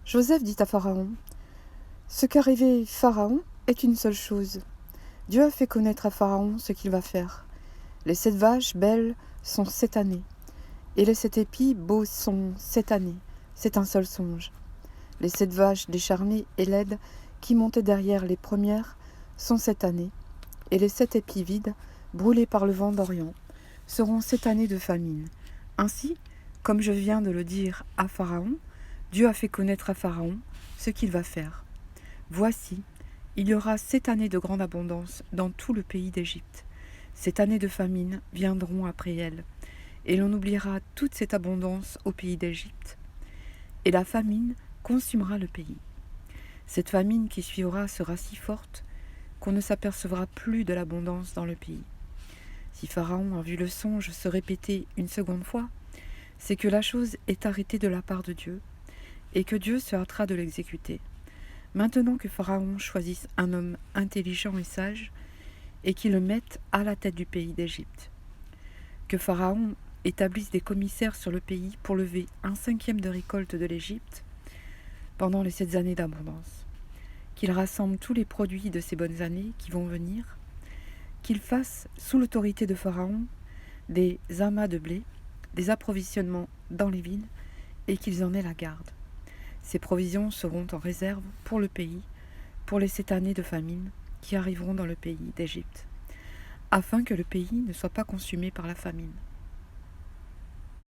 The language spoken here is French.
Joseph dit à Pharaon: Ce qu'a rêvé Pharaon est une seule chose. Dieu a fait connaître à Pharaon ce qu'il va faire. Les 7 vaches belles sont 7 années, et les 7 épis beaux sont 7 années. C'est un seul songe. Les 7 vaches décharnées et laides qui montaient derrière les premières sont 7 années, et les 7 épis vides, brûlés par le vent d'Orient, seront 7 années de famine. Ainsi, comme je viens de le dire à Pharaon, Dieu a fait connaître à Pharaon ce qu'il va faire. Voici, il y aura 7 années de grande abondance dans tout le pays d'Égypte. 7 années de famine viendront après elles, et l'on oubliera toute cette abondance au pays d'Égypte. Et la famine consumera le pays. Cette famine qui suivra sera si forte qu'on ne s'apercevra plus de l'abondance dans le pays. Si Pharaon a vu le songe se répéter une seconde fois, c'est que la chose est arrêtée de la part de Dieu, et que Dieu se hâtera de l'exécuter. Maintenant que Pharaon choisisse un homme intelligent et sage, et qu'il le mette à la tête du pays d'Égypte. Que Pharaon établisse des commissaires sur le pays pour lever 1/5 de récolte de l'Égypte pendant les 7 années d'abondance. Qu'il rassemble tous les produits de ces bonnes années qui vont venir. Qu'il fasse, sous l'autorité de Pharaon, des amas de blé, des approvisionnements dans les villes, et qu'ils en aient la garde. Ces provisions seront en réserve pour le pays, pour les 7 années de famine qui arriveront dans le pays d'Égypte, afin que le pays ne soit pas consumé par la famine.